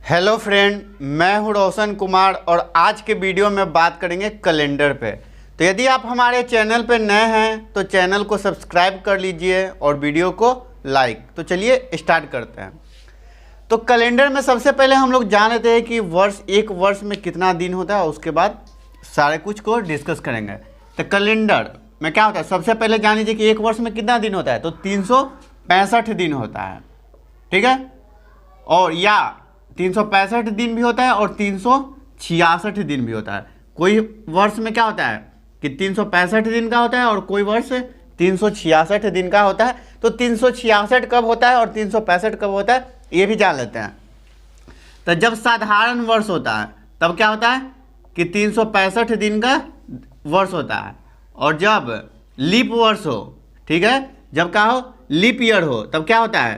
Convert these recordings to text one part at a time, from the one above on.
Hello friend, मैं हूं रोशन कुमार और आज के वीडियो में बात करेंगे कैलेंडर पे। तो यदि आप हमारे चैनल पे नए हैं तो चैनल को सब्सक्राइब कर लीजिए और वीडियो को लाइक। तो चलिए स्टार्ट करते हैं। तो कैलेंडर में सबसे पहले हम लोग जान लेते हैं कि एक वर्ष में कितना दिन होता है, उसके बाद सारे कुछ को डिस्कस करेंगे। तो कैलेंडर में क्या होता है, सबसे पहले जान लीजिए कि एक वर्ष में कितना दिन होता है। तो 365 दिन होता है, ठीक है। और या 365 दिन भी होता है और 366 दिन भी होता है। कोई वर्ष में क्या होता है कि 365 दिन का होता है और कोई वर्ष 366 दिन का होता है। तो 366 कब होता है और 365 कब होता है, ये भी जान लेते हैं। तो जब साधारण वर्ष होता है तब क्या होता है कि 365 दिन का वर्ष होता है। और जब लीप वर्ष हो, ठीक है, जब क्या हो लीप ईयर हो, तब क्या होता है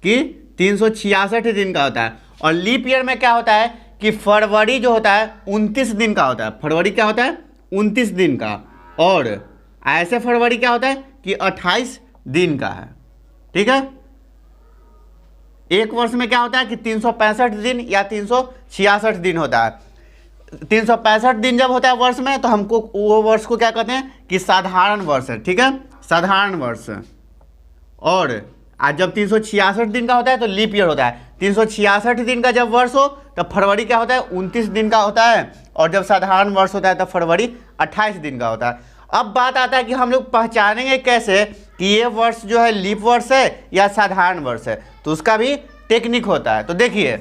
कि 366 दिन का होता है। और लीप ईयर में क्या होता है कि फरवरी जो होता है 29 दिन का होता है। फरवरी क्या होता है 29 दिन का। और ऐसे फरवरी क्या होता है कि 28 दिन का है, ठीक है। एक वर्ष में क्या होता है कि 365 दिन या 366 दिन होता है। 365 दिन जब होता है वर्ष में तो हमको वो वर्ष को क्या कहते हैं कि साधारण वर्ष है, ठीक है, साधारण वर्ष। और आज जब 366 दिन का होता है तो लीप ईयर होता है। 366 दिन का जब वर्ष हो तब फरवरी क्या होता है 29 दिन का होता है। और जब साधारण वर्ष होता है तब फरवरी 28 दिन का होता है। अब बात आता है कि हम लोग पहचानेंगे कैसे कि ये वर्ष जो है लीप वर्ष है या साधारण वर्ष है। तो उसका भी टेक्निक होता है। तो देखिए,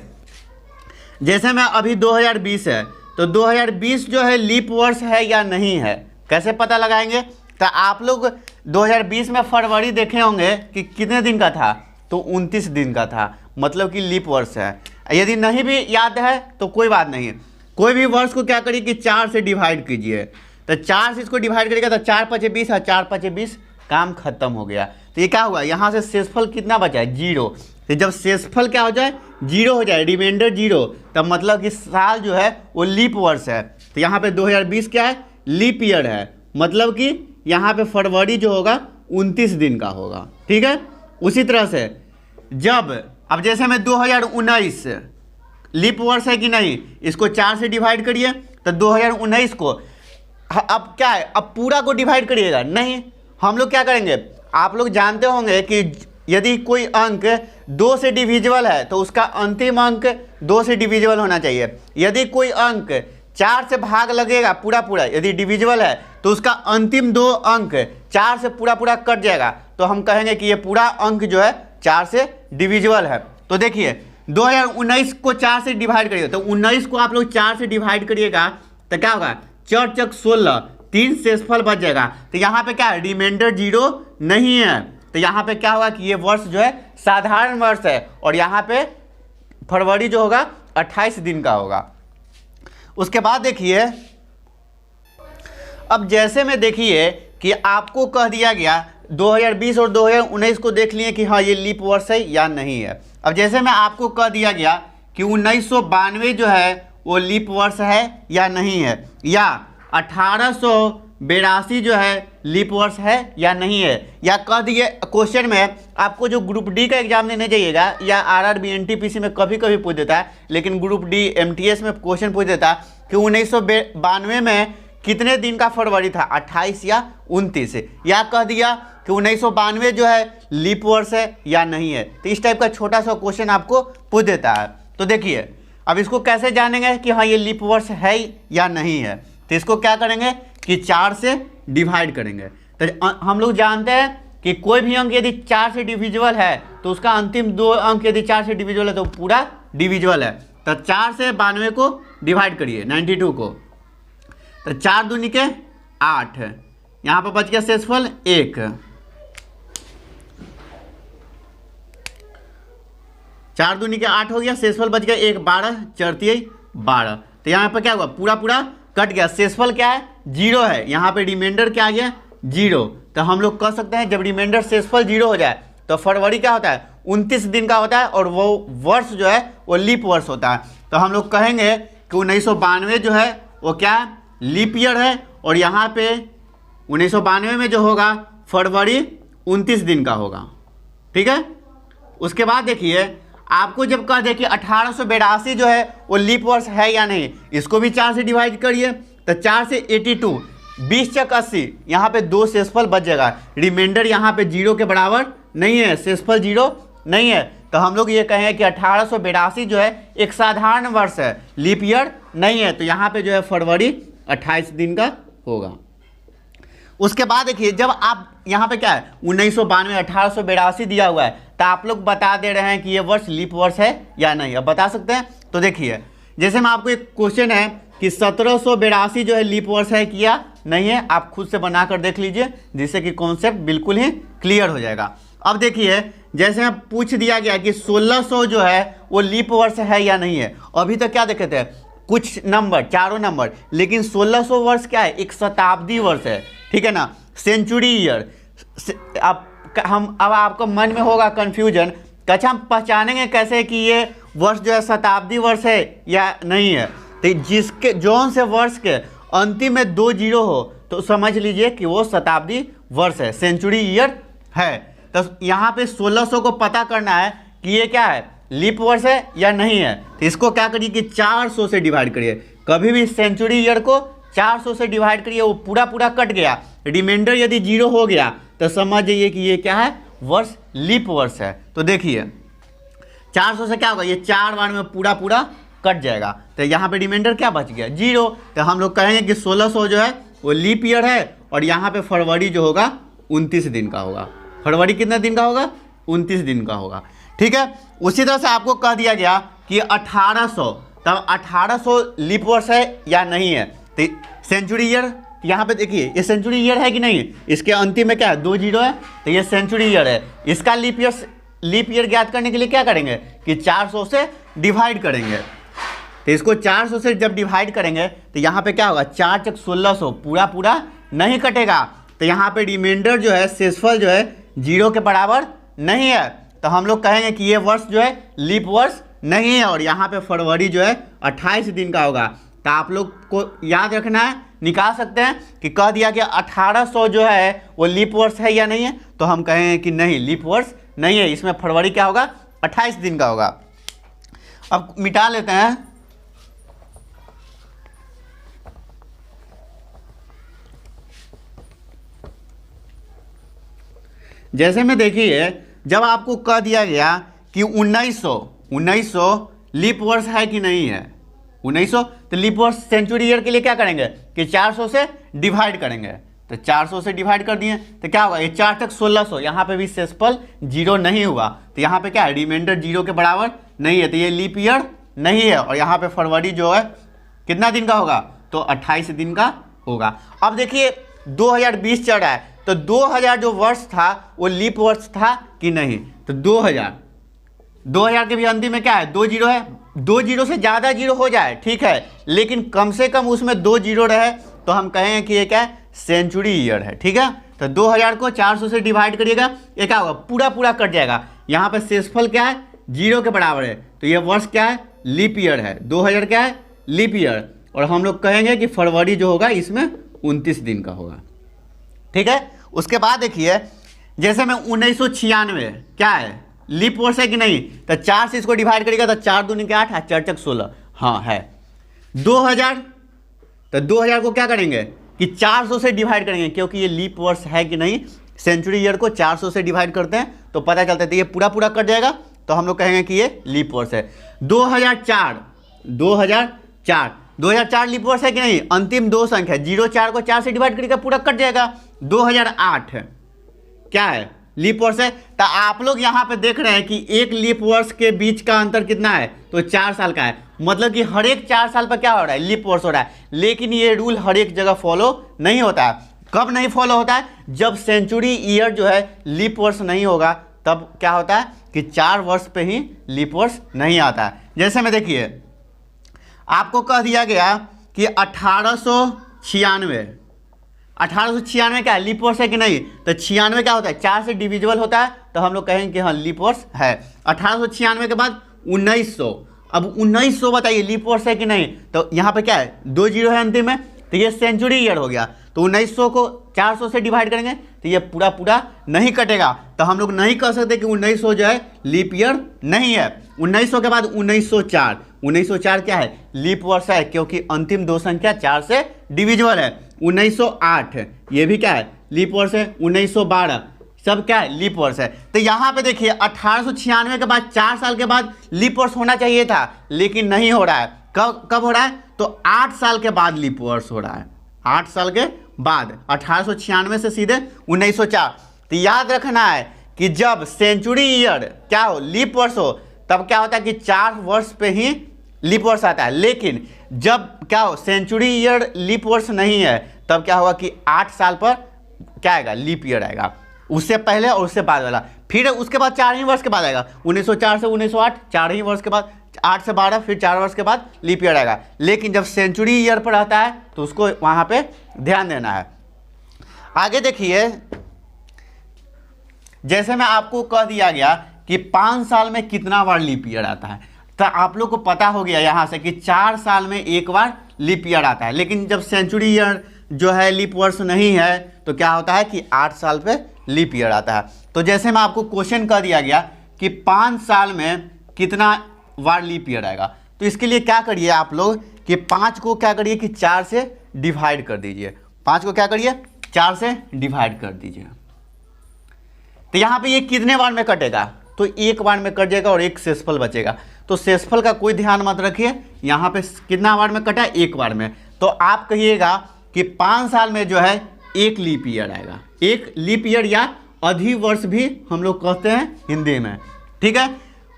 जैसे में अभी 2020 है तो 2020 जो है लीप वर्ष है या नहीं है, कैसे पता लगाएंगे। तो आप लोग 2020 में फरवरी देखे होंगे कि कितने दिन का था, तो 29 दिन का था, मतलब कि लीप वर्ष है। यदि नहीं भी याद है तो कोई बात नहीं, कोई भी वर्ष को क्या करिए कि 4 से डिवाइड कीजिए। तो 4 से इसको डिवाइड करिएगा तो 4 5 20 है, 4 5 20, काम खत्म हो गया। तो ये क्या हुआ, यहाँ से शेषफल कितना बचा है 0। तो जब शेषफल क्या हो जाए 0 हो जाए, रिमाइंडर 0, तब मतलब कि साल जो है वो लीप वर्ष है। तो यहाँ पे 2020 क्या है, लीप ईयर है, मतलब कि यहाँ पे फरवरी जो होगा 29 दिन का होगा, ठीक है। उसी तरह से जब अब जैसे में 2019 लीप वर्ष है कि नहीं, इसको 4 से डिवाइड करिए तो 2019 को अब क्या है, अब पूरा को डिवाइड करिएगा नहीं, हम लोग क्या करेंगे, आप लोग जानते होंगे कि यदि कोई अंक 2 से डिविजिबल है तो उसका अंतिम अंक 2 से डिविजिबल होना चाहिए। यदि कोई अंक 4 से भाग लगेगा पूरा पूरा, यदि डिविजिबल है तो उसका अंतिम 2 अंक 4 से पूरा पूरा कट जाएगा, तो हम कहेंगे कि ये पूरा अंक जो है 4 से डिविजिबल है। तो देखिए 2019 को 4 से डिवाइड करिए, तो 19 को आप लोग 4 से डिवाइड करिएगा तो क्या होगा 4 चक 16, 3 शेषफल बच जाएगा। तो यहाँ पे क्या है, रिमाइंडर 0 नहीं है। तो यहाँ पे क्या होगा कि ये वर्ष जो है साधारण वर्ष है और यहाँ पे फरवरी जो होगा 28 दिन का होगा। उसके बाद देखिए, अब जैसे में देखिए कि आपको कह दिया गया 2020 और 2019 को देख लिए कि हाँ ये लीप वर्ष है या नहीं है। अब जैसे में आपको कह दिया गया कि 1992 जो है वो लीप वर्ष है या नहीं है, या 1882 जो है लीप वर्ष है या नहीं है। या कह दिए क्वेश्चन में आपको जो ग्रुप डी का एग्जाम देने जाइएगा या आरआरबी एनटीपीसी में कभी कभी पूछ देता है, लेकिन ग्रुप डी एमटीएस में क्वेश्चन पूछ देता है कि 1992 में कितने दिन का फरवरी था, 28 या 29। या कह दिया कि 1992 जो है लीप वर्ष है या नहीं है। तो इस टाइप का छोटा सा क्वेश्चन आपको पूछ देता है। तो देखिए अब इसको कैसे जानेंगे कि हाँ ये लीप वर्ष है या नहीं है। तो इसको क्या करेंगे कि 4 से डिवाइड करेंगे। तो हम लोग जानते हैं कि कोई भी अंक यदि 4 से डिविजिबल है तो उसका अंतिम 2 अंक यदि 4 से डिविजिबल है तो पूरा डिविजिबल है। तो 4 से 92 को डिवाइड करिए 92 को, तो 4 दूनी के 8, यहाँ पर बच गया शेषफल 1। 4 दूनी के 8 हो गया, शेषफल बच गया 1, 12 चरती 12। तो यहाँ पर क्या हुआ, पूरा पूरा कट गया। शेषफल क्या है 0 है, यहाँ पे रिमाइंडर क्या आ गया 0। तो हम लोग कह सकते हैं जब रिमाइंडर शेषफल 0 हो जाए तो फरवरी क्या होता है 29 दिन का होता है और वो वर्ष जो है वो लीप वर्ष होता है। तो हम लोग कहेंगे कि 1992 जो है वो क्या लीप ईयर है और यहाँ पे 1992 में जो होगा फरवरी 29 दिन का होगा, ठीक है। उसके बाद देखिए आपको जब कह दे कि 1882 जो है वो लीप वर्ष है या नहीं, इसको भी 4 से डिवाइड करिए, तो 4 से 82, 20 चक 80, यहाँ पे 2 शेषफल बच जाएगा, रिमाइंडर यहाँ पे 0 के बराबर नहीं है, शेषफल 0 नहीं है, तो हम लोग ये कहेंगे कि 1882 जो है एक साधारण वर्ष है, लीप ईयर नहीं है, तो यहाँ पे जो है फरवरी 28 दिन का होगा। उसके बाद देखिए जब आप यहाँ पे क्या है 1992 1882 दिया हुआ है, तो आप लोग बता दे रहे हैं कि ये वर्ष लीप वर्ष है या नहीं, अब बता सकते हैं। तो देखिए जैसे मैं आपको एक क्वेश्चन है कि 1782 जो है लीप वर्ष है कि या नहीं है, आप खुद से बना कर देख लीजिए, जिससे कि कॉन्सेप्ट बिल्कुल ही क्लियर हो जाएगा। अब देखिए जैसे मैं पूछ दिया गया कि 1600 जो है वो लीप वर्ष है या नहीं है, अभी तक क्या देखे थे कुछ नंबर, चारों नंबर, लेकिन 1600 वर्ष क्या है, एक शताब्दी वर्ष है, ठीक है ना, सेंचुरी ईयर। अब आपको मन में होगा कंफ्यूजन, अच्छा हम पहचानेंगे कैसे कि ये वर्ष जो है शताब्दी वर्ष है या नहीं है, तो जिसके जौन से वर्ष के अंतिम में 2 जीरो हो तो समझ लीजिए कि वो शताब्दी वर्ष है, सेंचुरी ईयर है। तो यहाँ पे 1600 को पता करना है कि ये क्या है, लीप वर्ष है या नहीं है, तो इसको क्या करिए कि 400 से डिवाइड करिए, कभी भी सेंचुरी ईयर को 400 से डिवाइड करिए, वो पूरा पूरा कट गया, रिमाइंडर यदि 0 हो गया तो समझ जाइए कि ये क्या है, वर्ष लीप वर्ष है। तो देखिए 400 से क्या होगा, ये 4 बार में पूरा पूरा कट जाएगा, तो यहाँ पे रिमाइंडर क्या बच गया, 0, तो हम लोग कहेंगे कि 1600 जो है वो लीप ईयर है, और यहाँ पे फरवरी जो होगा 29 दिन का होगा। फरवरी कितने दिन का होगा, 29 दिन का होगा, ठीक है। उसी तरह से आपको कह दिया गया कि 1800, तब 1800 लीप वर्ष है या नहीं है, तो सेंचुरी ईयर, यहाँ पे देखिए ये सेंचुरी ईयर है कि नहीं, इसके अंतिम में क्या है 2 जीरो है, तो ये सेंचुरी ईयर है। इसका लीप ईयर ज्ञात करने के लिए क्या करेंगे कि 400 से डिवाइड करेंगे, तो इसको 400 से जब डिवाइड करेंगे तो यहाँ पे क्या होगा, 4 चक 1600, पूरा पूरा नहीं कटेगा, तो यहाँ पे रिमाइंडर जो है, शेषफल जो है 0 के बराबर नहीं है, तो हम लोग कहेंगे कि ये वर्ष जो है लीप वर्ष नहीं है, और यहाँ पे फरवरी जो है 28 दिन का होगा। तो आप लोग को याद रखना है, निकाल सकते हैं कि कह दिया कि 1800 जो है वो लीप वर्ष है या नहीं है, तो हम कहेंगे कि नहीं, लीप वर्ष नहीं है, इसमें फरवरी क्या होगा, 28 दिन का होगा। अब मिटा लेते हैं, जैसे में देखिए जब आपको कह दिया गया कि 1900 लीप वर्ष है कि नहीं है, 1900, तो लीप वर्ष सेंचुरी ईयर के लिए क्या करेंगे कि 400 से डिवाइड करेंगे, तो 400 से डिवाइड कर दिए तो क्या होगा, ये 4 तक 1600, यहाँ पे भी शेषफल 0 नहीं हुआ, तो यहाँ पे क्या है, रिमाइंडर 0 के बराबर नहीं है, तो ये लीप ईयर नहीं है, और यहाँ पे फरवरी जो है कितना दिन का होगा, तो 28 दिन का होगा। अब देखिए 2020 चल रहा है, तो 2000 जो वर्ष था वो लीप वर्ष था कि नहीं, तो 2000 के भी अंतिम में क्या है, 2 जीरो है, 2 जीरो से ज़्यादा जीरो हो जाए ठीक है, लेकिन कम से कम उसमें 2 जीरो रहे तो हम कहेंगे कि ये क्या है, सेंचुरी ईयर है, ठीक है। तो 2000 को 400 से डिवाइड करिएगा, ये क्या होगा, पूरा पूरा कट जाएगा, यहाँ पे शेषफल क्या है 0 के बराबर है, तो ये वर्ष क्या है, लीप ईयर है, 2000 क्या है, लीप ईयर, और हम लोग कहेंगे कि फरवरी जो होगा इसमें 29 दिन का होगा, ठीक है। उसके बाद देखिए जैसे में 1996 क्या है, लीप वर्ष है कि नहीं, तो 4 से इसको डिवाइड करेगा तो 4 दूनी के 8, 4 चक 16, हाँ है। 2000, तो 2000 को क्या करेंगे कि 400 से डिवाइड करेंगे, क्योंकि ये लीप वर्ष है कि नहीं, सेंचुरी ईयर को 400 से डिवाइड करते हैं तो पता चलता है, तो ये पूरा पूरा कट जाएगा, तो हम लोग कहेंगे कि ये लीप वर्ष है। 2004 लीप वर्ष है कि नहीं, अंतिम 2 संख्या 0 4 को 4 से डिवाइड करेगा पूरा कट जाएगा। 2008 क्या है, लीप वर्ष है, तो आप लोग यहाँ पे देख रहे हैं कि एक लीप वर्ष के बीच का अंतर कितना है, तो 4 साल का है, मतलब कि हर एक 4 साल पर क्या हो रहा है, लीप वर्ष हो रहा है। लेकिन ये रूल हर एक जगह फॉलो नहीं होता है। कब नहीं फॉलो होता है, जब सेंचुरी ईयर जो है लीप वर्ष नहीं होगा, तब क्या होता है कि 4 वर्ष पे ही लीप वर्ष नहीं आता है। जैसे में देखिए आपको कह दिया गया कि 1896 क्या है, लीप वर्ष है कि नहीं, तो 96 क्या होता है, 4 से डिविजिबल होता है, तो हम लोग कहेंगे कि हाँ लीप वर्ष है। 1896 के बाद 1900, अब 1900 बताइए लीप वर्ष है कि नहीं, तो यहाँ पे क्या है 2 जीरो है अंतिम में, तो ये सेंचुरी ईयर हो गया। तो 1900 को 400 से डिवाइड करेंगे तो ये पूरा पूरा नहीं कटेगा, तो हम लोग नहीं कह सकते कि 1900 जो है लीप ईयर नहीं है। 1900 के बाद 1904, 1904 क्या है, लीप वर्ष है क्योंकि अंतिम दो संख्या 4 से डिविजिबल है। 1908 ये भी क्या है, लीप वर्ष है। 1912 सब क्या है, लीप वर्ष है। तो यहाँ पे देखिए 1896 के बाद 4 साल के बाद लीप वर्ष होना चाहिए था, लेकिन नहीं हो रहा है। कब हो रहा है, तो 8 साल के बाद लीप वर्ष हो रहा है, 8 साल के बाद, 1896 से सीधे 1904। तो याद रखना है कि जब सेंचुरी ईयर क्या हो, लीप वर्ष हो, तब क्या होता है कि 4 वर्ष पे ही लीप वर्ष आता है। लेकिन जब क्या हो, सेंचुरी ईयर लीप वर्ष नहीं है, तब क्या होगा कि 8 साल पर क्या आएगा, लीप ईयर आएगा, उससे पहले और उससे बाद वाला। फिर उसके बाद 4 ही वर्ष के बाद आएगा, 1904 से 1908 4 ही वर्ष के बाद, 8 से 12 फिर 4 वर्ष के बाद लीप ईयर आएगा। लेकिन जब सेंचुरी ईयर पर आता है तो उसको वहाँ पे ध्यान देना है। आगे देखिए, जैसे मैं आपको कह दिया गया कि 5 साल में कितना बार लीप ईयर आता है, तो आप लोग को पता हो गया यहाँ से कि 4 साल में एक बार लीप ईयर आता है। लेकिन जब सेंचुरी ईयर जो है लीप वर्ष नहीं है, तो क्या होता है कि 8 साल पे लीप ईयर आता है। तो जैसे मैं आपको क्वेश्चन कह दिया गया कि 5 साल में कितना बार लीप ईयर आएगा, तो इसके लिए क्या करिए आप लोग कि 5 को क्या करिए कि 4 से डिवाइड कर दीजिए। 5 को क्या करिए, 4 से डिवाइड कर दीजिए। तो यहाँ पे ये कितने बार में कटेगा, तो एक बार में कट जाएगा और एक शेषफल बचेगा। तो शेषफल का कोई ध्यान मत रखिए, यहाँ पे कितना बार में कटा, एक बार में। तो आप कहिएगा कि 5 साल में जो है एक लीप ईयर आएगा, एक लीप ईयर या अधिवर्ष भी हम लोग कहते हैं हिंदी में, ठीक है।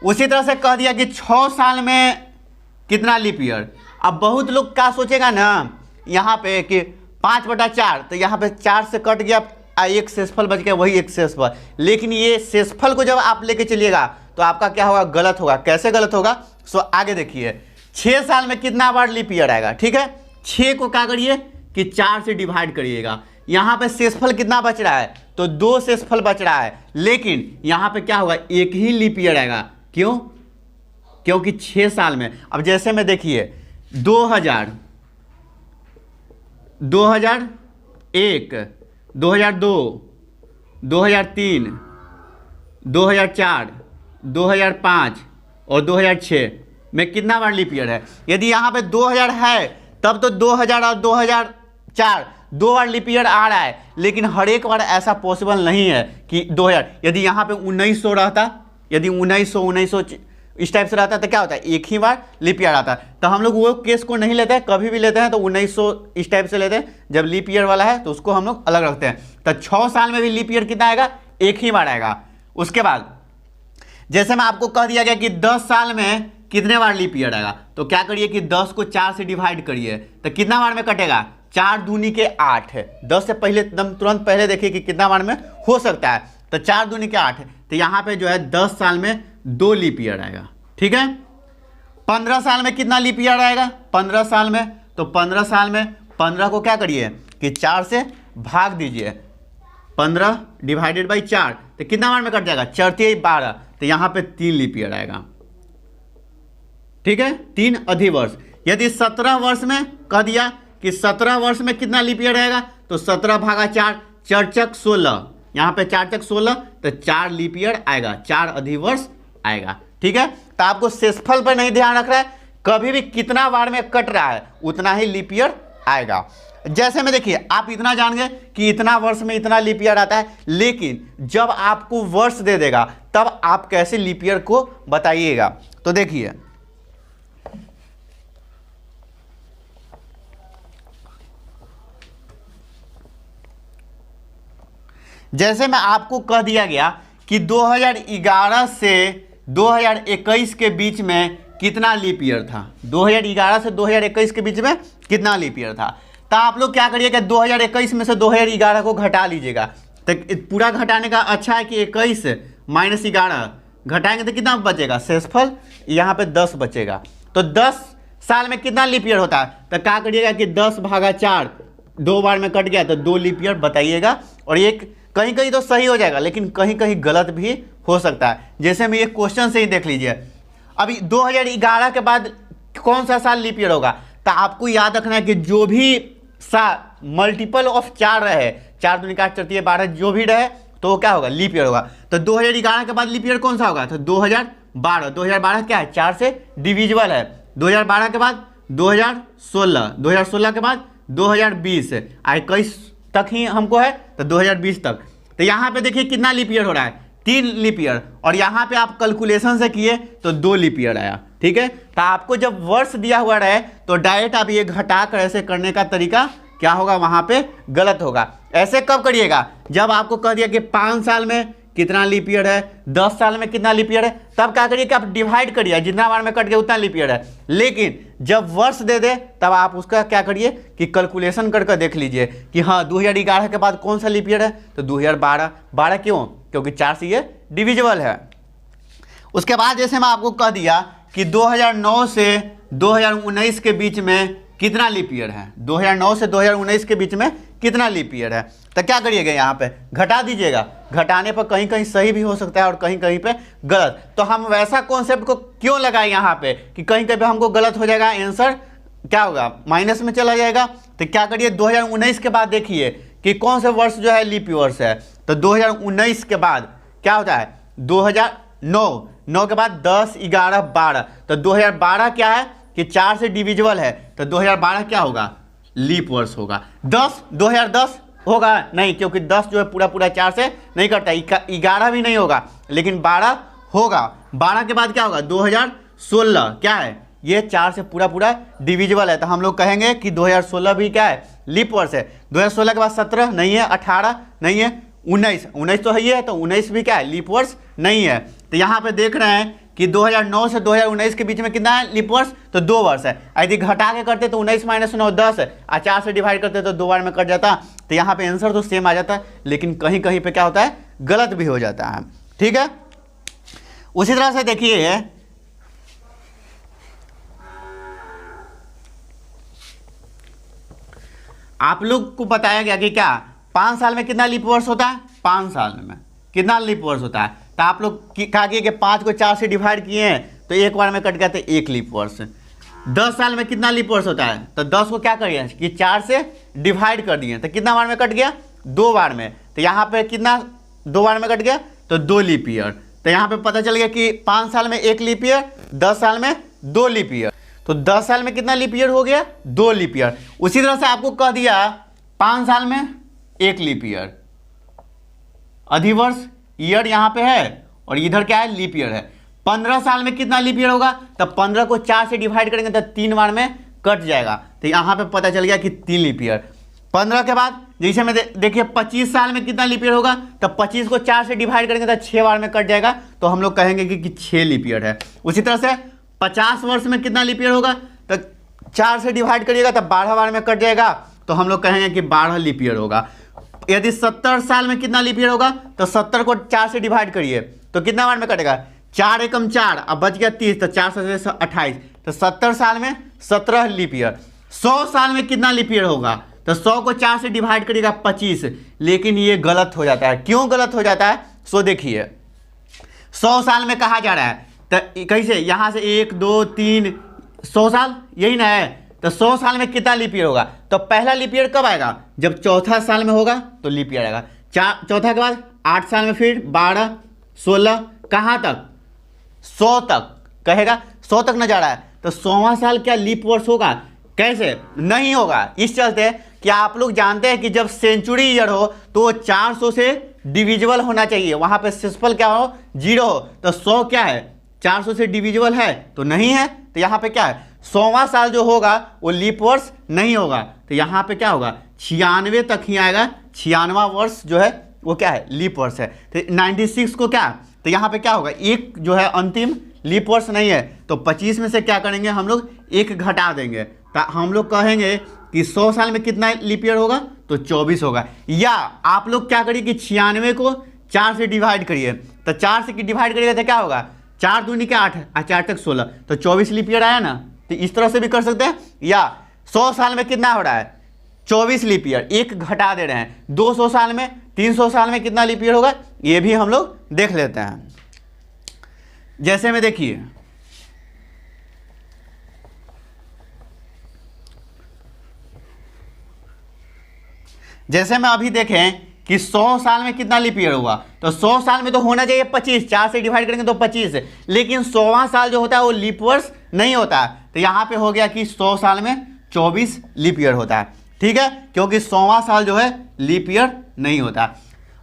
उसी तरह से कह दिया कि 6 साल में कितना लीप ईयर। अब बहुत लोग क्या सोचेगा ना यहाँ पे कि 5/4, तो यहाँ पे 4 से कट गया, एक शेषफल बच गया, वही एक शेषफल। लेकिन ये शेषफल को जब आप लेके चलिएगा तो आपका क्या होगा, गलत होगा। कैसे गलत होगा, सो आगे देखिए। 6 साल में कितना बार लीप ईयर आएगा, ठीक है। 6 को क्या करिए कि 4 से डिवाइड करिएगा। यहाँ पे शेषफल कितना बच रहा है, तो 2 शेषफल बच रहा है। लेकिन यहाँ पे क्या होगा, एक ही लीप ईयर आएगा। क्यों, क्योंकि 6 साल में। अब जैसे में देखिए 2000, 2001, 2002, 2003, 2004, 2005 और 2006 में कितना बार लीप ईयर है। यदि यहाँ पे 2000 है तब तो 2000 और 2004 2 बार लीप ईयर आ रहा है। लेकिन हर एक बार ऐसा पॉसिबल नहीं है कि 2000, यदि यहाँ पे 1900 रहता, यदि 1900 इस टाइप से रहता तो क्या होता है, एक ही बार लीप ईयर आता। तो हम लोग वो केस को नहीं लेते हैं, कभी भी लेते हैं तो 1900 इस टाइप से लेते हैं। जब लीप ईयर वाला है तो उसको हम लोग अलग रखते हैं। तो 6 साल में भी लीप ईयर कितना आएगा, एक ही बार आएगा। उसके बाद जैसे मैं आपको कह दिया गया कि 10 साल में कितने बार लीप ईयर आएगा, तो क्या करिए कि 10 को 4 से डिवाइड करिए, तो कितना बार में कटेगा, 4 दूनी के 8 है। 10 से पहले एकदम तुरंत पहले देखिए कि कितना बार में हो सकता है, तो 4 दूनी के 8 है। तो यहाँ पे जो है 10 साल में 2 लीप ईयर आएगा, ठीक है। 15 साल में कितना लीप ईयर आएगा, 15 साल में, तो 15 साल में 15 को क्या करिए कि 4 से भाग दीजिए। 15 डिवाइडेड बाई 4, तो कितना बार में कट जाएगा, 4 × 12, तो यहाँ पे 3 लीप ईयर आएगा, ठीक है, 3 अधिवर्ष। यदि 17 वर्ष में कह दिया कि 17 वर्ष में कितना लीप ईयर आएगा, तो 17 भागा 4, 4 × 16, यहाँ पे 4 × 16, तो 4 लीप ईयर आएगा, 4 अधिवर्ष आएगा, ठीक है। तो आपको शेषफल पर नहीं ध्यान रख रहा है, कभी भी कितना बार में कट रहा है उतना ही लीप ईयर आएगा। जैसे में देखिए आप इतना जान गए कि इतना वर्ष में इतना लीप ईयर आता है, लेकिन जब आपको वर्ष दे देगा तब आप कैसे लीप ईयर को बताइएगा। तो देखिए जैसे मैं आपको कह दिया गया कि 2011 से 2021 के बीच में कितना लीप ईयर था, 2011 से 2021 के बीच में कितना लीप ईयर था। तो आप लोग क्या करिएगा, 2021 में से 2011 को घटा लीजिएगा। तो पूरा घटाने का अच्छा है कि 21 - 11 घटाएंगे तो कितना बचेगा, शेषफल यहाँ पे 10 बचेगा। तो 10 साल में कितना लीप ईयर होता है, तो क्या करिएगा कि 10 भागा 4 2 बार में कट गया तो 2 लीप ईयर बताइएगा। और एक कहीं कहीं तो सही हो जाएगा, लेकिन कहीं कहीं गलत भी हो सकता है। जैसे में ये क्वेश्चन से ही देख लीजिए, अभी 2011 के बाद कौन सा साल लीप ईयर होगा। तो आपको याद रखना है कि जो भी मल्टीपल ऑफ 4 रहे, 4 दूनी 8 4 12 जो भी रहे तो क्या होगा, लीप ईयर होगा। तो 2011 के बाद लीप ईयर कौन सा होगा, तो 2012 2012, 2012 क्या है 4 से डिविजिबल है। 2012 के बाद 2016, 2016 के बाद 2020, 21 तक ही हमको है तो 2020 तक। तो यहाँ पे देखिए कितना लीप ईयर हो रहा है, 3 लीप ईयर, और यहाँ पे आप कैलकुलेशन से किए तो 2 लीप ईयर आया। ठीक है, तो आपको जब वर्ष दिया हुआ रहे तो डायरेक्ट आप ये घटा कर ऐसे करने का तरीका क्या होगा, वहाँ पे गलत होगा। ऐसे कब करिएगा, जब आपको कह दिया कि 5 साल में कितना लीप ईयर है, 10 साल में कितना लीप ईयर है, तब क्या करिए कि आप डिवाइड करिए, जितना बार में कट गया उतना लीप ईयर है। लेकिन जब वर्ष दे दे तब आप उसका क्या करिए कि कैलकुलेशन करके देख लीजिए कि हाँ 2011 के बाद कौन सा लीप ईयर है, तो 2012। 12 क्यों, क्योंकि 4 से ये डिविजिबल है। उसके बाद जैसे मैं आपको कह दिया कि 2009 से 2019 के बीच में कितना लीप ईयर है, 2009 से 2019 के बीच में कितना लीप ईयर है, तो क्या करिएगा यहाँ पे घटा दीजिएगा। घटाने पर कहीं कहीं सही भी हो सकता है और कहीं कहीं पे गलत, तो हम वैसा कॉन्सेप्ट को क्यों लगाए यहाँ पे कि कहीं कहीं पे हमको गलत हो जाएगा, आंसर क्या होगा माइनस में चला जाएगा। तो क्या करिए 2019 के बाद देखिए कि कौन से वर्ष जो है लीप वर्ष है, तो 2019 के बाद क्या होता है 2009 के बाद 10, 11, 12, तो 2012 क्या है कि 4 से डिविजिबल है, तो 2012 क्या होगा लीप वर्ष होगा। 10 2010 होगा नहीं, क्योंकि 10 जो है पूरा पूरा 4 से नहीं कटता, 11 भी नहीं होगा, लेकिन 12 होगा। 12 के बाद क्या होगा 2016, क्या है ये 4 से पूरा पूरा डिविजिबल है, तो हम लोग कहेंगे कि 2016 भी क्या है लीप वर्ष है। 2016 के बाद 17 नहीं है, 18 नहीं है, 19 तो है ही है, तो 19 भी क्या है लीप वर्ष नहीं है। तो यहाँ पे देख रहे हैं कि 2009 से 2019 के बीच में कितना है लीप वर्ष, तो 2 वर्ष है। यदि घटा के करते तो 19 - 9 10 है, और 4 से डिवाइड करते तो 2 बार में कट जाता, तो यहाँ पे आंसर तो सेम आ जाता, लेकिन कहीं कहीं पे क्या होता है गलत भी हो जाता है। ठीक है, उसी तरह से देखिए आप लोग को बताया गया कि क्या 5 साल में कितना लीप वर्ष होता है, 5 साल में कितना लीप वर्ष होता है, तो आप लोग कहा कि 5 को 4 से डिवाइड किए हैं तो एक बार में कट गया तो 1 लीप वर्ष। 10 साल में कितना लीप वर्ष होता है, तो 10 को क्या करिए कि 4 से डिवाइड कर दिए तो कितना बार में कट गया 2 बार में, तो यहाँ पे कितना 2 बार में कट गया तो 2 लीप ईयर। तो यहाँ पे पता चल गया कि 5 साल में 1 लीप ईयर, 10 साल में 2 लीप ईयर, तो 10 साल में कितना लीप ईयर हो गया 2 लीप ईयर। उसी तरह से आपको कह दिया 5 साल में 1 लीप ईयर, अधिवर्ष ईयर यहाँ पे है और इधर क्या है लीप ईयर है। 15 साल में कितना लीप ईयर होगा, तब 15 को 4 से डिवाइड करेंगे तो 3 बार में कट जाएगा, तो यहाँ पे पता चल गया कि 3 लीप ईयर। 15 के बाद जैसे में देखिए 25 साल में कितना लीप ईयर होगा, तब 25 को 4 से डिवाइड करेंगे तो 6 बार में कट जाएगा, तो हम लोग कहेंगे कि 6 लीप ईयर है। उसी तरह से 50 वर्ष में कितना लीप ईयर होगा, तो 4 से डिवाइड करिएगा तब 12 बार में कट जाएगा, तो हम लोग कहेंगे कि 12 लीप ईयर होगा। यदि 70 साल में कितना लीप ईयर होगा, तो 70 को 4 से डिवाइड करिए तो कितना बार में कटेगा 4 एकम 4, अब बच गया 30, तो 4 से 28, तो 70 साल में 17 लीप ईयर। 100 साल में कितना लीप ईयर होगा, तो 100 को 4 से डिवाइड करिएगा 25, लेकिन ये गलत हो जाता है। क्यों गलत हो जाता है, सो देखिए 100 साल में कहा जा रहा है, तो कैसे यहाँ से 1 2 3 100 साल यही ना है, तो 100 साल में कितना लीप ईयर होगा, तो पहला लीप ईयर कब आएगा जब चौथा साल में होगा तो लीप ईयर आएगा। चौथा के बाद 8 साल में फिर 12 16 कहाँ तक 100 तक कहेगा, 100 तक न जा रहा है, तो 100वां साल क्या लीप वर्ष होगा, कैसे नहीं होगा। इस चलते कि आप लोग जानते हैं कि जब सेंचुरी ईयर हो तो 400 से डिविजिबल होना चाहिए, वहां पे सिंपल क्या हो 0 हो, तो 100 क्या है 400 से डिविजिबल है तो नहीं है, तो यहाँ पे क्या है 100वां साल जो होगा वो लीप वर्ष नहीं होगा, तो यहाँ पे क्या होगा 96 तक ही आएगा। 96वां वर्ष जो है वो क्या है लीप वर्ष है। तो 96 को क्या, तो यहाँ पे क्या होगा एक जो है अंतिम लीप वर्ष नहीं है, तो 25 में से क्या करेंगे हम लोग 1 घटा देंगे, तो हम लोग कहेंगे कि 100 साल में कितना लीप ईयर होगा, तो 24 होगा। या आप लोग क्या करिए कि 96 को 4 से डिवाइड करिए, तो 4 से डिवाइड करिएगा तो क्या होगा 4 दूनी के 8 और 4 तक 16, तो 24 लीप ईयर आया ना। तो इस तरह से भी कर सकते हैं, या 100 साल में कितना हो रहा है 24 लीप ईयर, 1 घटा दे रहे हैं। 200 साल में 300 साल में कितना लीप ईयर होगा, ये भी हम लोग देख लेते हैं। जैसे में देखिए जैसे में अभी देखें कि 100 साल में कितना लीप ईयर हुआ, तो 100 साल में तो होना चाहिए 25, 4 से डिवाइड करेंगे तो 25 है, लेकिन 100वां साल जो होता है वो लीप वर्ष नहीं होता है, तो यहाँ पे हो गया कि 100 साल में 24 लीप ईयर होता है। ठीक है, क्योंकि 100वां साल जो है लीप ईयर नहीं होता।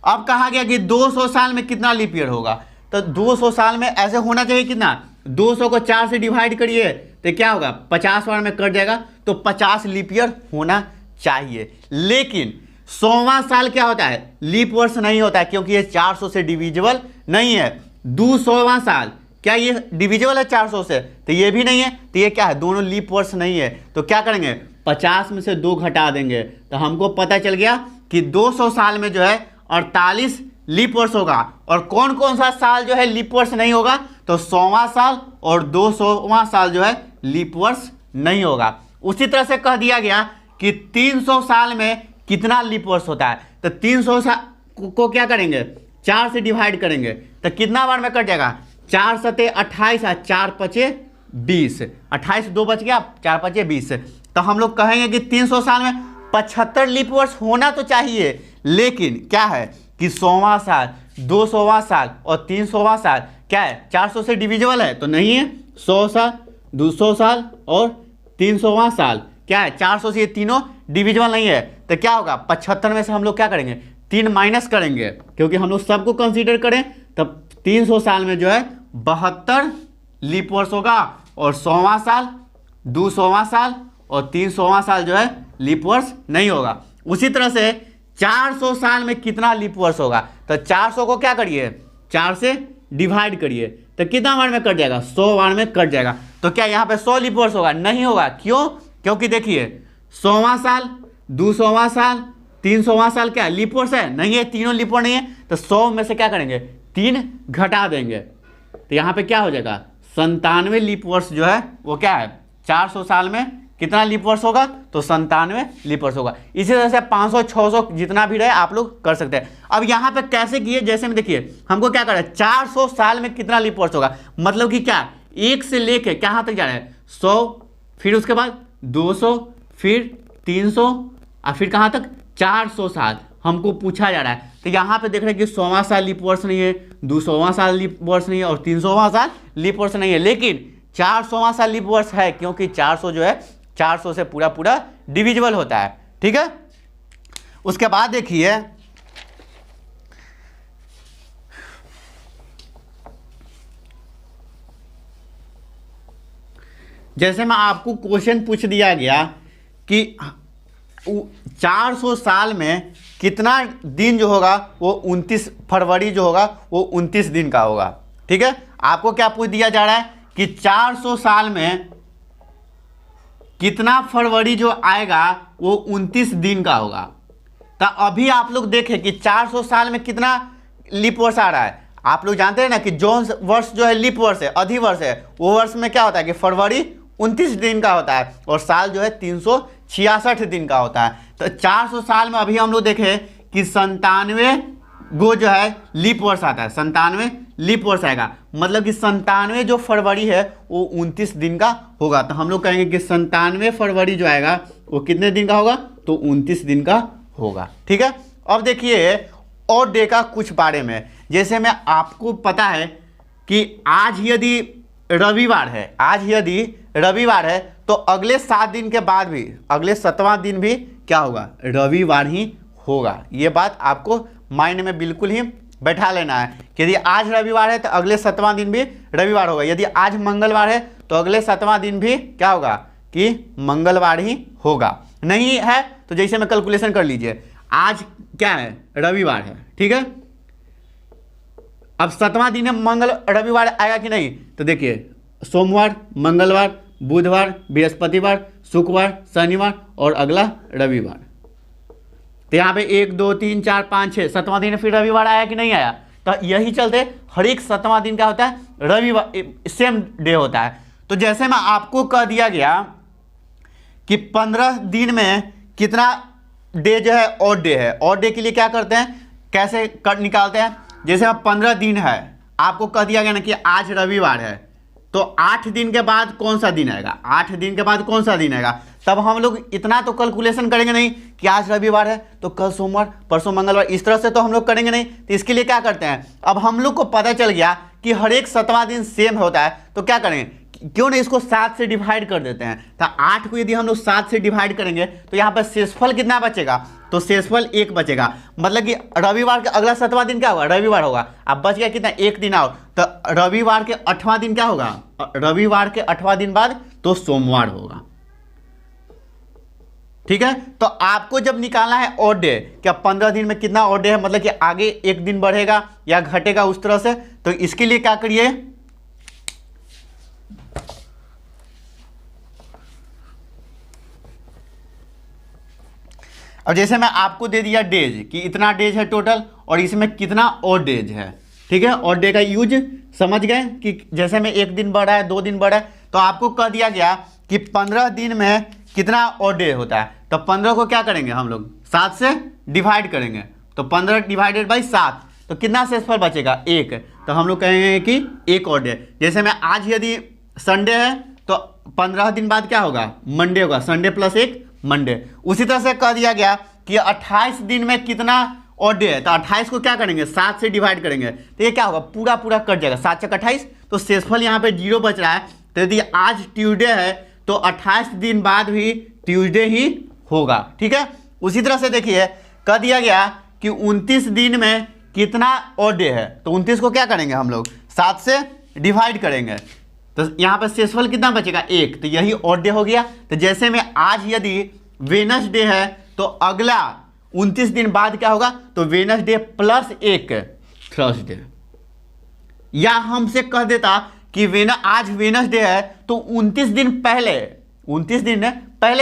अब कहा गया कि 200 साल में कितना लीप ईयर होगा, तो 200 साल में ऐसे होना चाहिए कितना, 200 को 4 से डिवाइड करिए तो क्या होगा, 50 बार में कट जाएगा, तो 50 लीप ईयर होना चाहिए। लेकिन 100वां साल क्या होता है, लीप वर्ष नहीं होता है, क्योंकि ये 400 से डिविजिबल नहीं है। 200वां साल क्या ये डिविजिबल है 400 से, तो ये भी नहीं है, तो ये क्या है, दोनों लीप वर्ष नहीं है। तो क्या करेंगे, 50 में से 2 घटा देंगे, तो हमको पता चल गया कि 200 साल में जो है 48 लीप वर्ष होगा। और कौन कौन सा साल जो है लीप वर्ष नहीं होगा, तो 100वां साल और 200वां साल जो है लीप वर्ष नहीं होगा। उसी तरह से कह दिया गया कि 300 साल में कितना लीप वर्ष होता है, तो 300 साल को क्या करेंगे, 4 से डिवाइड करेंगे, तो कितना बार में कट जाएगा, 4 सते 28 और 4 पचे 20, 28 2 बच गया, 4 पचे 20। तो हम लोग कहेंगे कि 300 साल में 75 लीप वर्ष होना तो चाहिए, लेकिन क्या है कि 100वां साल, 200वां साल और 300वां साल क्या है, 400 से डिविजिबल है तो नहीं है। 100 साल, 200 साल और 300वां साल क्या है, 400 से ये तीनों डिविजिबल नहीं है, तो क्या होगा, 75 में से हम लोग क्या करेंगे, 3 माइनस करेंगे, क्योंकि हम लोग सबको कंसीडर करें, तब 300 साल में जो है 72 लीप वर्ष होगा। और 100वां साल, 200वां साल और 300वां साल जो है लीप वर्ष नहीं होगा। उसी तरह से 400 साल में कितना लीप वर्ष होगा, तो 400 को क्या करिए, 4 से डिवाइड करिए, तो कितना बार में कट जाएगा, 100 बार में कट जाएगा। तो क्या यहाँ पे 100 लीप वर्ष होगा, नहीं होगा। क्यों, क्योंकि देखिए 100वां साल, 200वां साल, 300वां साल क्या लीप वर्ष है, नहीं है, तीनों लीप वर्ष नहीं है, तो 100 में से क्या करेंगे, 3 घटा देंगे, तो यहाँ पे क्या हो जाएगा, 97 लीप वर्ष जो है वो क्या है, 400 साल में कितना लीप वर्ष होगा, तो 97 लीप वर्ष होगा। इसी तरह से 500 600 जितना भी रहे आप लोग कर सकते हैं। अब यहाँ पे कैसे किए, जैसे में देखिए हमको क्या कर रहा है, 400 साल में कितना लीप वर्ष होगा, मतलब कि क्या, 1 से लेके कहाँ तक जा रहा है, 100, फिर उसके बाद 200, फिर 300 और फिर कहाँ तक, 400 साल हमको पूछा जा रहा है। तो यहाँ पे देख रहे हैं कि 100वां साल लीप वर्ष नहीं है, 200वां साल लीप वर्ष नहीं है और 300वां साल लीप वर्ष नहीं है, लेकिन 400वां साल लीप वर्ष है, क्योंकि 400 जो है 400 से पूरा पूरा डिविजिबल होता है। ठीक है, उसके बाद देखिए जैसे मैं आपको क्वेश्चन पूछ दिया गया कि 400 साल में कितना दिन जो होगा वो 29 फरवरी जो होगा वो 29 दिन का होगा। ठीक है, आपको क्या पूछ दिया जा रहा है कि 400 साल में कितना फरवरी जो आएगा वो 29 दिन का होगा। तो अभी आप लोग देखें कि 400 साल में कितना लीप वर्ष आ रहा है। आप लोग जानते हैं ना कि जो वर्ष जो है लीप वर्ष है, अधिवर्ष है, वो वर्ष में क्या होता है कि फरवरी 29 दिन का होता है और साल जो है 366 दिन का होता है। तो 400 साल में अभी हम लोग देखें कि 97 गो जो है लीप वर्ष आता है, 97 लीप वर्ष आएगा, मतलब कि 97 जो फरवरी है वो 29 दिन का होगा। तो हम लोग कहेंगे कि 97 फरवरी जो आएगा वो कितने दिन का होगा, तो 29 दिन का होगा। ठीक है, अब देखिए और डे का कुछ बारे में, जैसे में आपको पता है कि आज यदि रविवार है, आज यदि रविवार है तो अगले 7 दिन के बाद भी अगले 7वां दिन भी क्या होगा, रविवार ही होगा। ये बात आपको माइंड में बिल्कुल ही बैठा लेना है कि यदि आज रविवार है तो अगले 7वां दिन भी रविवार होगा, यदि आज मंगलवार है तो अगले 7वां दिन भी क्या होगा कि मंगलवार ही होगा। नहीं है तो जैसे में कैलकुलेशन कर लीजिए, आज क्या है, रविवार है, ठीक है, अब 7वां दिन है, मंगल रविवार आएगा कि नहीं, तो देखिए सोमवार, मंगलवार, बुधवार, बृहस्पतिवार, शुक्रवार, शनिवार और अगला रविवार। तो यहाँ पे 1 2 3 4 5 6 7वां दिन फिर रविवार आया कि नहीं आया। तो यही चलते हर एक 7वां दिन क्या होता है, रविवार सेम डे होता है। तो जैसे मैं आपको कह दिया गया कि 15 दिन में कितना डे जो है ऑड डे है, ऑड डे के लिए क्या करते हैं, कैसे निकालते हैं, जैसे अब 15 दिन है, आपको कह दिया गया ना कि आज रविवार है, तो 8 दिन के बाद कौन सा दिन आएगा, 8 दिन के बाद कौन सा दिन आएगा। तब हम लोग इतना तो कैलकुलेशन करेंगे नहीं कि आज रविवार है तो कल सोमवार, परसों मंगलवार, इस तरह से तो हम लोग करेंगे नहीं। तो इसके लिए क्या करते हैं, अब हम लोग को पता चल गया कि हर एक 7वां दिन सेम होता है, तो क्या करेंगे, क्यों नहीं इसको 7 से डिवाइड कर देते हैं। तो 8 को यदि हम लोग 7 से डिवाइड करेंगे तो यहाँ पर शेषफल कितना बचेगा, तो शेषफल 1 बचेगा। मतलब कि रविवार का अगला 7वां दिन क्या होगा, रविवार होगा। अब बच गया कितना, 1 दिन और, तो रविवार के 8वां दिन क्या होगा, रविवार के 8वां दिन बाद तो सोमवार होगा। ठीक है, तो आपको जब निकालना है ऑड डे, क्या 15 दिन में कितना ऑड डे है, मतलब कि आगे 1 दिन बढ़ेगा या घटेगा उस तरह से, तो इसके लिए क्या करिए, अब जैसे मैं आपको दे दिया डेज कि इतना डेज है टोटल और इसमें कितना ऑड डेज है। ठीक है, ऑड डे का यूज समझ गए कि जैसे में 1 दिन बढ़ा है, 2 दिन बढ़ा है, तो आपको कह दिया गया कि 15 दिन में कितना ऑड डे होता है। तो 15 को क्या करेंगे हम लोग 7 से डिवाइड करेंगे, तो 15 डिवाइडेड बाई 7, तो कितना शेषफल बचेगा 1। तो हम लोग कहेंगे कि 1 ऑड डे। जैसे में आज यदि संडे है तो 15 दिन बाद क्या होगा, मंडे होगा, संडे प्लस 1 मंडे। उसी तरह से कह दिया गया कि 28 दिन में कितना ऑड डे है, तो 28 को क्या करेंगे 7 से डिवाइड करेंगे, तो ये क्या होगा, पूरा पूरा कट जाएगा, 7 चक 28, तो शेषफल यहाँ पे 0 बच रहा है। तो यदि आज ट्यूसडे है तो 28 दिन बाद भी ट्यूसडे ही होगा। ठीक है, उसी तरह से देखिए कह दिया गया कि 29 दिन में कितना ऑड डे है, तो 29 को क्या करेंगे हम लोग 7 से डिवाइड करेंगे, तो यहाँ पर शेषफल कितना बचेगा 1, तो यही ऑड डे हो गया। तो जैसे में आज यदि वेडनेसडे है तो अगला 29 दिन बाद क्या होगा, तो वेडनेसडे प्लस 1 थर्सडे। या हमसे कह देता कि आज वेडनेसडे है तो 29 दिन पहले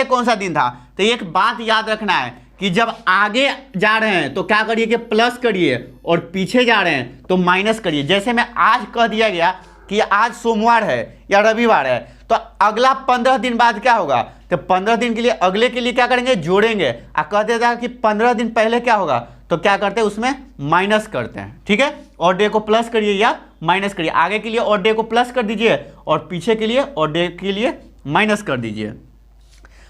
कौन सा दिन था। तो एक बात याद रखना है कि जब आगे जा रहे हैं तो क्या करिए कि प्लस करिए और पीछे जा रहे हैं तो माइनस करिए। जैसे में आज कह दिया गया कि आज सोमवार है या रविवार है, तो अगला 15 दिन बाद क्या होगा, तो 15 दिन के लिए अगले के लिए क्या करेंगे, जोड़ेंगे। कह देता है कि 15 दिन पहले क्या होगा, तो क्या करते हैं उसमें माइनस करते हैं। ठीक है, और डे को प्लस करिए या माइनस करिए, आगे के लिए और डे को प्लस कर दीजिए और पीछे के लिए और डे के लिए माइनस कर दीजिए।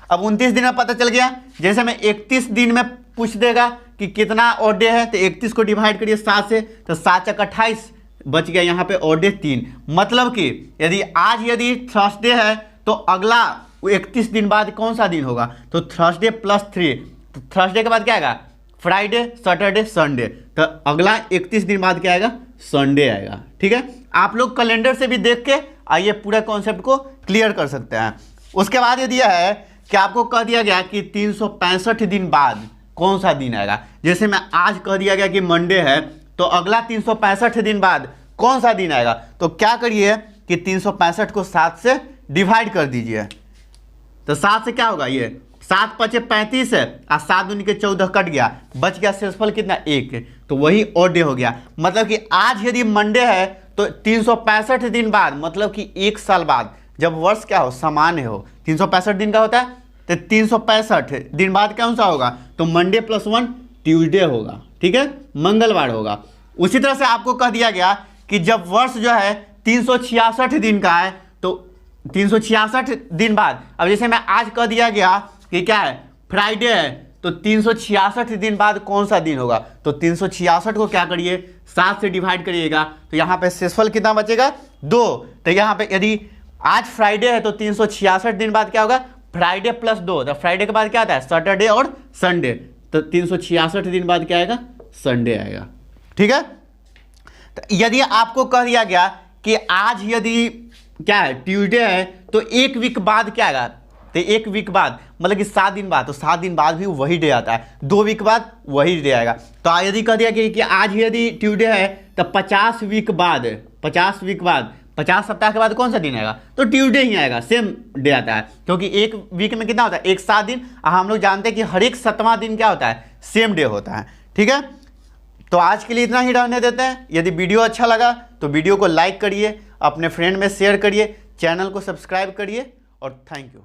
अब 29 दिन में पता चल गया। जैसे मैं 31 दिन में पूछ देगा कि कितना और डे है, तो 31 को डिवाइड करिए 7 से, तो 7 चक 28 बच गया यहाँ पे और डे 3। मतलब कि यदि थर्सडे है तो अगला 31 दिन बाद कौन सा दिन होगा, तो थर्सडे प्लस 3, तो थर्सडे के बाद क्या आएगा, फ्राइडे, सैटरडे, संडे, तो अगला 31 दिन बाद क्या आएगा, संडे आएगा। ठीक है, आप लोग कैलेंडर से भी देख के आइए पूरा कॉन्सेप्ट को क्लियर कर सकते हैं। उसके बाद ये दिया है कि आपको कह दिया गया कि 365 दिन बाद कौन सा दिन आएगा। जैसे मैं आज कह दिया गया कि मंडे है, तो अगला 365 दिन बाद कौन सा दिन आएगा, तो क्या करिए कि 365 को 7 से डिवाइड कर दीजिए। तो 7 से क्या होगा, ये 7 पचे 35 है और 7 दूनी के 14 कट गया, बच गया शेषफल कितना 1, तो वही ऑड डे हो गया। मतलब कि आज यदि मंडे है तो 365 दिन बाद, मतलब कि 1 साल बाद, जब वर्ष क्या हो, सामान्य हो, 365 दिन का होता है, तो 365 दिन बाद कौन सा होगा, तो मंडे प्लस 1 ट्यूसडे होगा। ठीक है, मंगलवार होगा। उसी तरह से आपको कह दिया गया कि जब वर्ष जो है 366 दिन का है, तो 366 दिन बाद, अब जैसे मैं आज कह दिया गया कि क्या है, फ्राइडे है, तो 366 दिन बाद कौन सा दिन होगा, तो 366 को क्या करिए 7 से डिवाइड करिएगा, तो यहाँ पे शेषफल कितना बचेगा 2। तो यहाँ पे यदि आज फ्राइडे है तो 366 दिन बाद क्या होगा, फ्राइडे प्लस 2, तो फ्राइडे के बाद क्या आता है, सैटरडे और संडे, तो 366 दिन बाद क्या आएगा, संडे आएगा। ठीक है, तो यदि आपको कह दिया गया कि आज यदि क्या है ट्यूसडे है, तो 1 वीक बाद क्या आएगा, तो 1 वीक बाद मतलब कि 7 दिन बाद, तो 7 दिन बाद भी वही डे आता है, 2 वीक बाद वही डे आएगा। तो यदि कह दिया कि आज यदि ट्यूसडे है तो 50 वीक बाद 50 सप्ताह के बाद कौन सा दिन आएगा, तो ट्यूसडे ही आएगा, सेम डे आता है, क्योंकि 1 वीक में कितना होता है, 7 दिन, और हम लोग जानते हैं कि हर एक 7वां दिन क्या होता है, सेम डे होता है। ठीक है, तो आज के लिए इतना ही रहने देते हैं। यदि वीडियो अच्छा लगा तो वीडियो को लाइक करिए, अपने फ्रेंड में शेयर करिए, चैनल को सब्सक्राइब करिए और थैंक यू।